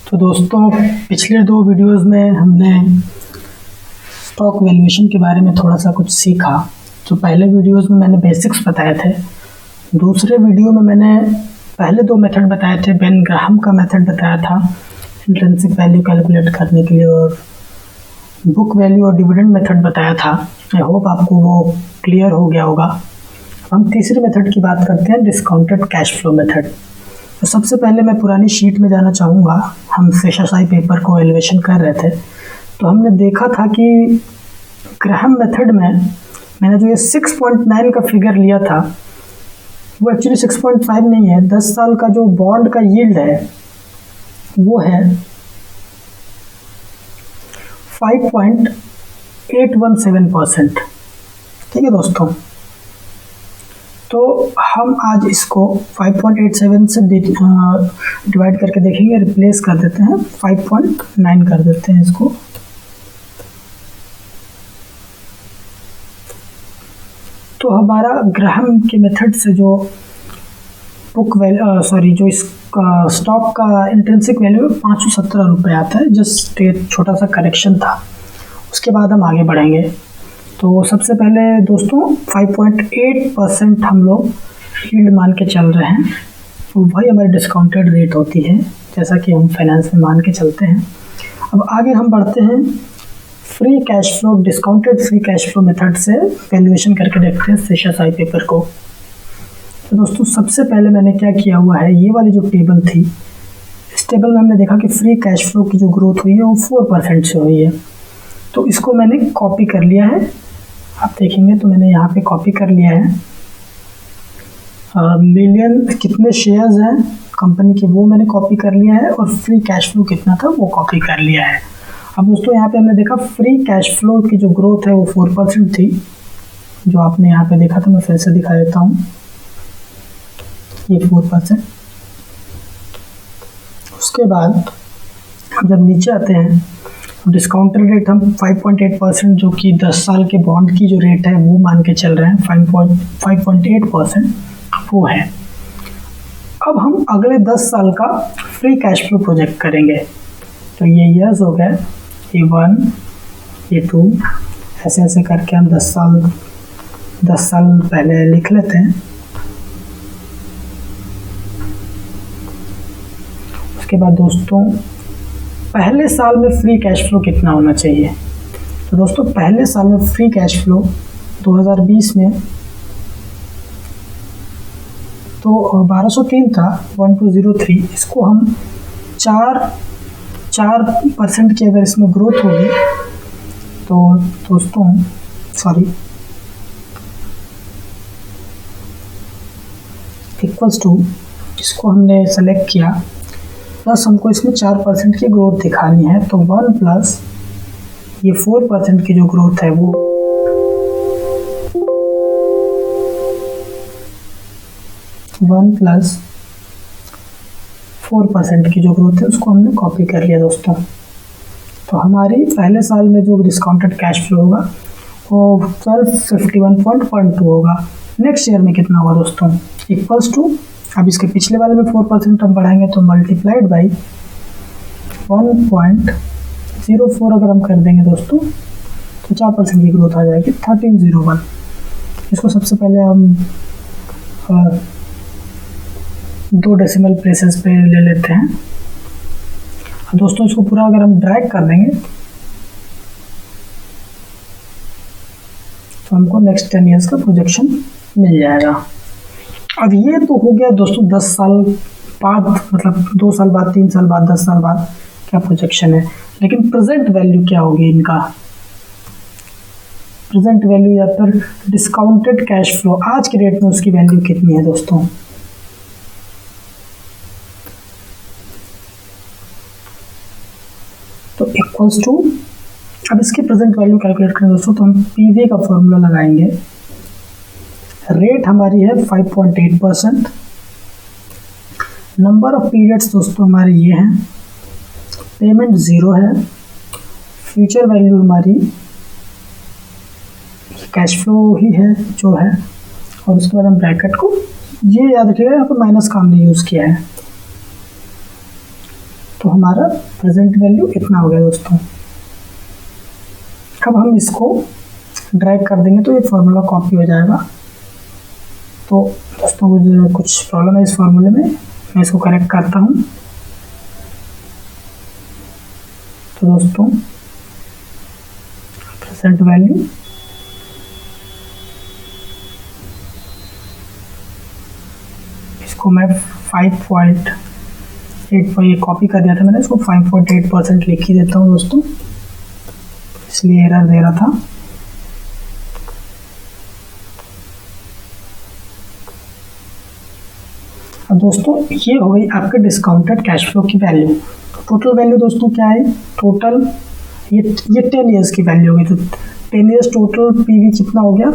तो दोस्तों, पिछले 2 वीडियोज़ में हमने स्टॉक वैल्यूएशन के बारे में थोड़ा सा कुछ सीखा। तो पहले वीडियोज़ में मैंने बेसिक्स बताए थे। दूसरे वीडियो में मैंने पहले 2 मेथड बताए थे। बेन ग्राहम का मेथड बताया था इंट्रिंसिक वैल्यू कैलकुलेट करने के लिए, और बुक वैल्यू और डिविडेंड मेथड बताया था। आई होप आपको वो क्लियर हो गया होगा। हम तीसरे मेथड की बात करते हैं, डिस्काउंटेड कैश फ्लो मेथड। तो सबसे पहले मैं पुरानी शीट में जाना चाहूँगा। हम सेशनसाई पेपर को एलिवेशन कर रहे थे, तो हमने देखा था कि ग्राहम मेथड में मैंने जो ये 6.9 का फिगर लिया था, वो एक्चुअली 6.5 नहीं है। 10 साल का जो बॉन्ड का यील्ड है वो है 5.817%। ठीक है दोस्तों, तो हम आज इसको 5.87 से डिवाइड करके देखेंगे, रिप्लेस कर देते हैं, 5.9 कर देते हैं इसको। तो हमारा ग्राहम के मेथड से जो जो इसका स्टॉक का इंट्रिंसिक वैल्यू 517 रुपये आता है। जस्ट एक छोटा सा करेक्शन था, उसके बाद हम आगे बढ़ेंगे। तो सबसे पहले दोस्तों 5.8% हम लोग यील्ड मान के चल रहे हैं, तो वही हमारी डिस्काउंटेड रेट होती है, जैसा कि हम फाइनेंस में मान के चलते हैं। अब आगे हम बढ़ते हैं free cash flow, discounted free cash flow method से वैल्यूएशन करके देखते हैं सेशनसाई पेपर को। तो दोस्तों सबसे पहले मैंने क्या किया हुआ है, ये वाली जो टेबल थी, इस टेबल में हमने देखा कि फ्री कैश फ्लो की जो ग्रोथ हुई है वो 4% से हुई है। तो इसको मैंने कॉपी कर लिया है। आप देखेंगे तो मैंने यहाँ पे कॉपी कर लिया है। मिलियन कितने शेयर्स हैं कंपनी के, वो मैंने कॉपी कर लिया है, और फ्री कैश फ्लो कितना था वो कॉपी कर लिया है। अब दोस्तों यहाँ पे हमने देखा फ्री कैश फ्लो की जो ग्रोथ है वो 4% थी, जो आपने यहाँ पे देखा था। मैं फिर से दिखा देता हूँ, ये 4%। उसके बाद जब नीचे आते हैं, डिस्काउंटेड रेट हम 5.8%, जो कि 10 साल के बॉन्ड की जो रेट है वो मान के चल रहे हैं, 5.8% वो है। अब हम अगले 10 साल का फ्री कैश फ्लो प्रोजेक्ट करेंगे। तो ये ईयर्स हो गए, ये 1, ये 2, ऐसे ऐसे करके हम 10 साल पहले लिख लेते हैं। उसके बाद दोस्तों पहले साल में फ्री कैश फ्लो कितना होना चाहिए। तो दोस्तों पहले साल में फ्री कैश फ्लो 2020 में तो 1203 था, 1203। इसको हम 4% की अगर इसमें ग्रोथ होगी तो दोस्तों इक्वल्स टू, इसको हमने सेलेक्ट किया, प्लस हमको इसमें 4% की ग्रोथ दिखानी है। तो 1 प्लस ये 4% की जो ग्रोथ है वो 1 प्लस 4% की जो ग्रोथ है उसको हमने कॉपी कर लिया दोस्तों। तो हमारी पहले साल में जो डिस्काउंटेड कैश फ्लो होगा वो 1251.12 होगा। नेक्स्ट ईयर में कितना होगा दोस्तों, इक्वल्स टू, अब इसके पिछले वाले में 4% हम बढ़ाएंगे तो मल्टीप्लाइड बाई 1.04 अगर हम कर देंगे दोस्तों तो 4% की ग्रोथ आ जाएगी, 1301। इसको सबसे पहले हम 2 डेसिमल प्लेसेस पे ले लेते हैं। दोस्तों इसको पूरा अगर हम ड्रैग कर देंगे तो हमको नेक्स्ट 10 ईयर्स का प्रोजेक्शन मिल जाएगा। अब ये तो हो गया दोस्तों 10 साल बाद, मतलब 2 साल बाद, 3 साल बाद, 10 साल बाद क्या प्रोजेक्शन है। लेकिन प्रेजेंट वैल्यू क्या होगी इनका, प्रेजेंट वैल्यू या फिर डिस्काउंटेड कैश फ्लो आज के रेट में उसकी वैल्यू कितनी है दोस्तों। तो इक्वल्स टू, अब इसकी प्रेजेंट वैल्यू कैलकुलेट करें दोस्तों तो हम पीवी का फॉर्मूला लगाएंगे। रेट हमारी है 5.8%। नंबर ऑफ पीरियड्स दोस्तों हमारे ये हैं। पेमेंट 0 है। फ्यूचर वैल्यू हमारी कैश फ्लो ही है जो है, और उसके बाद हम ब्रैकेट को, ये याद रखिएगा यहाँ पर माइनस का हमने यूज़ किया है। तो हमारा प्रेजेंट वैल्यू इतना हो गया दोस्तों। अब हम इसको ड्रैग कर देंगे तो ये फार्मूला कॉपी हो जाएगा। तो दोस्तों कुछ प्रॉब्लम है इस फार्मूले में, मैं इसको करेक्ट करता हूँ। तो दोस्तों प्रेजेंट वैल्यू इसको मैं 5.8 पर ये कॉपी कर दिया था मैंने, इसको 5.8% लिख ही देता हूँ दोस्तों, इसलिए एरर दे रहा था। अब दोस्तों ये हो गई आपके डिस्काउंटेड कैश फ्लो की वैल्यू। टोटल वैल्यू दोस्तों क्या है, टोटल ये 10 ईयर्स की वैल्यू होगी। तो 10 ईयर्स टोटल पीवी कितना हो गया,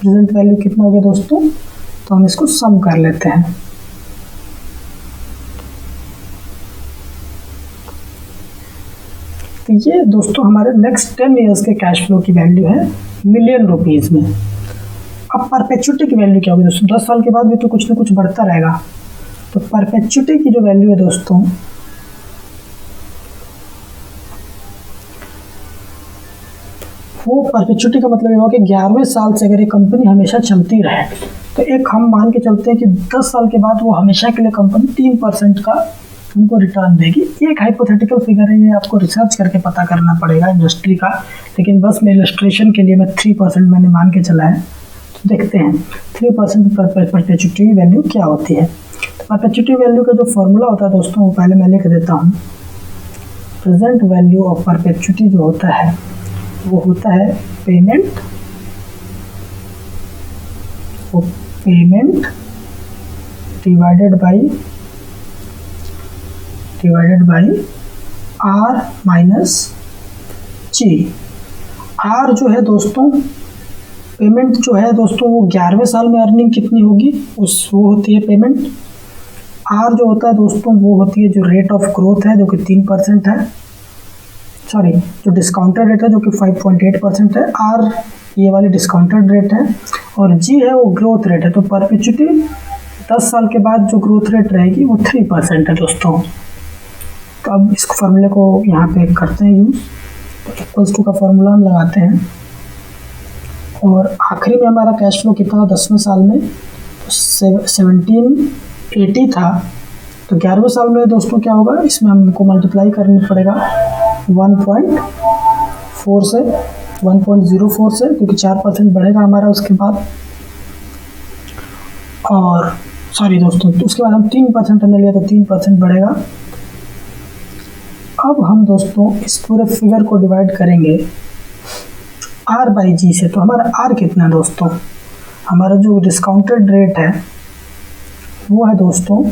प्रेजेंट वैल्यू कितना हो गया दोस्तों। तो हम इसको सम कर लेते हैं। तो ये दोस्तों हमारे नेक्स्ट 10 ईयर्स के कैश फ्लो की वैल्यू है मिलियन रुपीस में। अब परपेचुटी की वैल्यू क्या होगी दोस्तों, 10 साल के बाद भी तो कुछ ना कुछ बढ़ता रहेगा। तो परपेचुटी की जो वैल्यू है दोस्तों, वो परपेचुटी का मतलब ये होगा कि 11वें साल से अगर ये कंपनी हमेशा चलती रहे, तो एक हम मान के चलते हैं कि 10 साल के बाद वो हमेशा के लिए कंपनी 3% का हमको रिटर्न देगी। ये एक हाइपोथेटिकल फिगर है, ये आपको रिसर्च करके पता करना पड़ेगा इंडस्ट्री का, लेकिन बस मैं इलस्ट्रेशन के लिए मैं 3% मैंने मान के चला है। तो देखते हैं 3% परपेचुटी वैल्यू क्या होती है। तो परपेचुटी वैल्यू का जो फॉर्मूला होता है दोस्तों, वो पहले मैं लिख देता हूँ। प्रेजेंट वैल्यू ऑफ परपेचुटी जो होता है वो होता है payment divided by R minus G. R जो है दोस्तों, पेमेंट जो है दोस्तों वो 11वें साल में अर्निंग कितनी होगी वो होती है पेमेंट। आर जो होता है दोस्तों वो होती है जो रेट ऑफ ग्रोथ है जो कि 3% है, सॉरी जो डिस्काउंटेड रेट है जो कि 5.8% है। आर ये वाली डिस्काउंटेड रेट है और जी है वो ग्रोथ रेट है। तो परपेचुटी 10 साल के बाद जो ग्रोथ रेट रहेगी वो 3% है दोस्तों। तो अब इस फार्मूले को यहाँ पे करते हैं यूज़। तो इक्वल्स टू का फार्मूला हम लगाते हैं और आखिरी में हमारा कैश फ्लो कितना था 10वें साल में, तो 1780 था। तो 11वें साल में दोस्तों क्या होगा, इसमें हमको मल्टीप्लाई करना पड़ेगा 1.4 से 1.04 से, क्योंकि 4% बढ़ेगा हमारा उसके बाद। और सॉरी दोस्तों, तो उसके बाद हम 3% हमने लिया तो 3% बढ़ेगा। अब हम दोस्तों इस पूरे फिगर को डिवाइड करेंगे आर बाई जी से। तो हमारा आर कितना है दोस्तों, हमारा जो डिस्काउंटेड रेट है वो है दोस्तों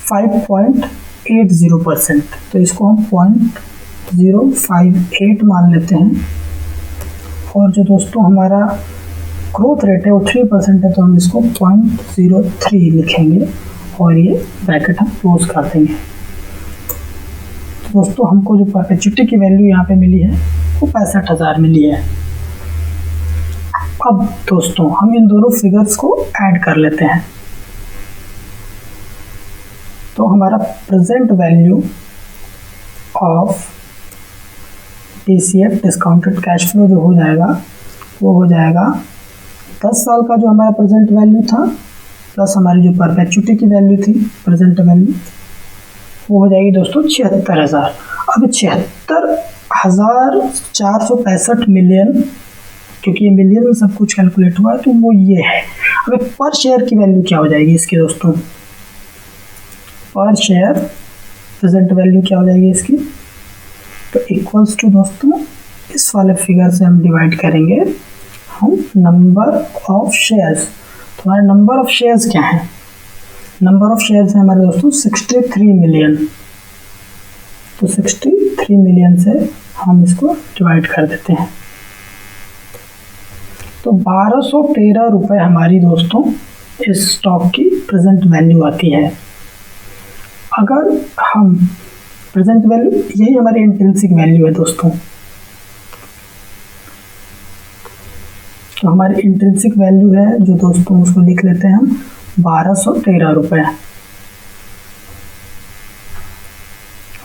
5.80%। तो इसको हम 0.058 मान लेते हैं। और जो दोस्तों हमारा ग्रोथ रेट है वो 3% है, तो हम इसको 0.03 लिखेंगे और ये ब्रैकेट हम क्लोज कर देंगे। तो दोस्तों हमको जो परपेचुटी की वैल्यू यहाँ पे मिली है वो 65,000 मिली है। अब दोस्तों हम इन दोनों फिगर्स को ऐड कर लेते हैं। तो हमारा present value of DCF discounted cash flow जो हो जाएगा वो हो जाएगा 10 साल का जो हमारा प्रेजेंट वैल्यू था प्लस हमारी जो परपेचुटी की वैल्यू थी प्रेजेंट वैल्यू, वो हो जाएगी दोस्तों 76,000। अब 76,465 मिलियन, क्योंकि ये मिलियन में सब कुछ कैलकुलेट हुआ है तो वो ये है। अब पर शेयर की वैल्यू क्या हो जाएगी इसकी दोस्तों, पर शेयर प्रेजेंट वैल्यू क्या हो जाएगी इसकी, तो इक्वल्स टू दोस्तों इस वाले फिगर से हम डिवाइड करेंगे हम नंबर ऑफ शेयर्स। तो हमारे नंबर ऑफ शेयर्स क्या है, नंबर ऑफ शेयर्स है हमारे दोस्तों 63 मिलियन। तो 63 मिलियन से हम इसको डिवाइड कर देते हैं। तो 1213 रुपये हमारी दोस्तों इस स्टॉक की प्रेजेंट वैल्यू आती है। अगर हम प्रेजेंट वैल्यू, यही हमारी इंट्रिंसिक वैल्यू है दोस्तों। तो हमारी इंट्रिंसिक वैल्यू है जो दोस्तों उसको लिख लेते हैं हम 1213 रुपये।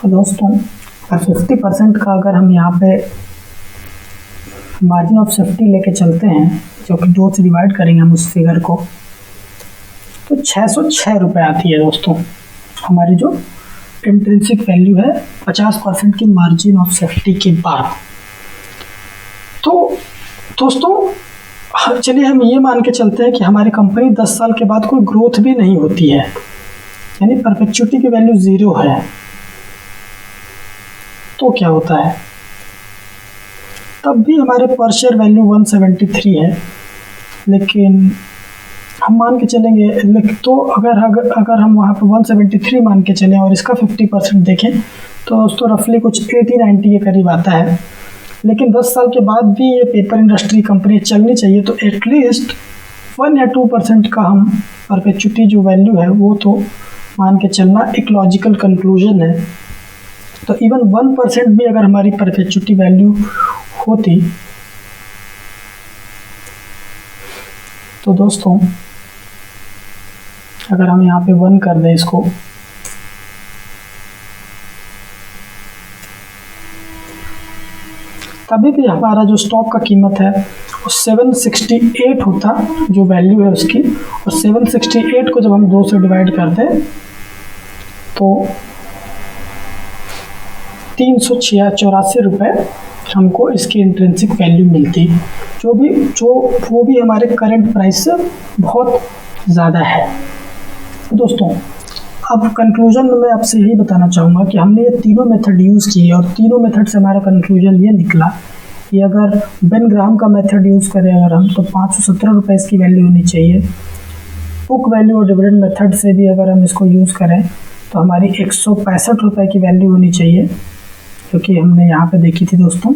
तो दोस्तों 50% का अगर हम यहाँ पे मार्जिन ऑफ सेफ्टी लेके चलते हैं, जो कि 2 से डिवाइड करेंगे हम उस फिगर को, तो 606 रुपये आती है दोस्तों हमारी जो इंट्रिंसिक वैल्यू है 50% की मार्जिन ऑफ सेफ्टी के बाद। तो दोस्तों चलिए हम ये मान के चलते हैं कि हमारी कंपनी 10 साल के बाद कोई ग्रोथ भी नहीं होती है, यानी परपेचुइटी की वैल्यू 0 है, तो क्या होता है? तब भी हमारे पर शेयर वैल्यू 173 है, लेकिन हम मान के चलेंगे तो अगर हम वहाँ पे 173 मान के चलें और इसका 50% देखें तो दोस्तों रफली कुछ 80-90 के करीब आता है। लेकिन 10 साल के बाद भी ये पेपर इंडस्ट्री कंपनी चलनी चाहिए, तो एटलीस्ट 1 या 2% का हम परपेचुइटी जो वैल्यू है वो तो मान के चलना एक लॉजिकल कंक्लूजन है। तो इवन 1% भी अगर हमारी परपेचुइटी वैल्यू होती तो दोस्तों अगर हम यहाँ पे 1 कर दें इसको, तभी भी हमारा जो स्टॉक का कीमत है वो 768 होता, जो वैल्यू है उसकी, और 768 को जब हम 2 से डिवाइड कर दें तो 384 रुपये हमको इसकी इंट्रिंसिक वैल्यू मिलती, वो भी हमारे करंट प्राइस से बहुत ज़्यादा है। तो दोस्तों अब कंक्लूजन में मैं आपसे यही बताना चाहूँगा कि हमने ये तीनों मेथड यूज़ किए और तीनों मेथड से हमारा कंक्लूजन ये निकला कि अगर बेन ग्राहम का मेथड यूज़ करें अगर हम, तो 517 रुपये इसकी वैल्यू होनी चाहिए। बुक वैल्यू और डिविडेंड मेथड से भी अगर हम इसको यूज़ करें तो हमारी 165 रुपये की वैल्यू होनी चाहिए, क्योंकि हमने यहाँ पे देखी थी दोस्तों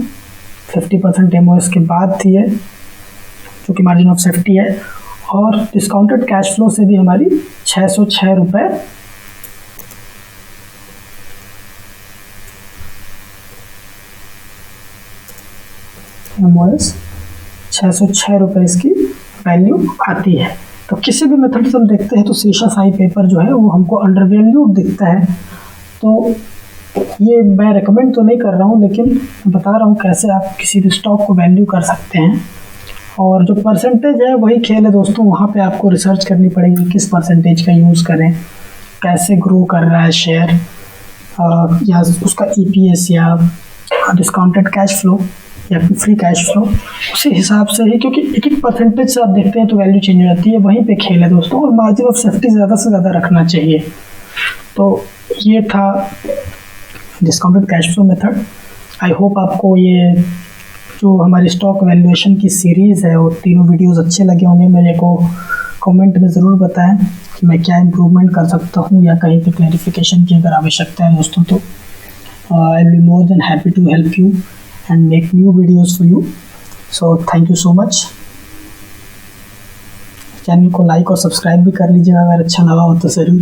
50% MOS के बाद थी है, जो कि मार्जिन ऑफ सेफ्टी है। और डिस्काउंटेड कैश फ्लो से भी हमारी 606 रुपये MOS 606 रुपये इसकी वैल्यू आती है। तो किसी भी मेथड से हम देखते हैं तो शेषशाही पेपर जो है वो हमको अंडर वैल्यूड दिखता है। तो ये मैं रेकमेंड तो नहीं कर रहा हूँ, लेकिन बता रहा हूँ कैसे आप किसी भी स्टॉक को वैल्यू कर सकते हैं। और जो परसेंटेज है वही खेल है दोस्तों, वहाँ पे आपको रिसर्च करनी पड़ेगी किस परसेंटेज का यूज़ करें, कैसे ग्रो कर रहा है शेयर, या उसका EPS या डिस्काउंटेड कैश फ्लो या फ्री कैश फ्लो, उसी हिसाब से ही, क्योंकि एक परसेंटेज से आप देखते हैं तो वैल्यू चेंज हो जाती है। वहीं पे खेल है दोस्तों, और मार्जिन ऑफ सेफ्टी ज़्यादा से ज़्यादा रखना चाहिए। तो ये था discounted cash flow method. I hope आपको ये जो हमारी स्टॉक वैल्यूएशन की सीरीज़ है वो तीनों वीडियोस अच्छे लगे होंगे। मेरे को कमेंट में ज़रूर बताएं कि मैं क्या इम्प्रूवमेंट कर सकता हूँ या कहीं पे क्लैरिफिकेशन की अगर आवश्यकता है दोस्तों, तो I will be more than happy to help you and make new videos for you. So thank you so much. Channel को लाइक और सब्सक्राइब भी कर लीजिएगा अगर अच्छा लगा हो तो ज़रूर।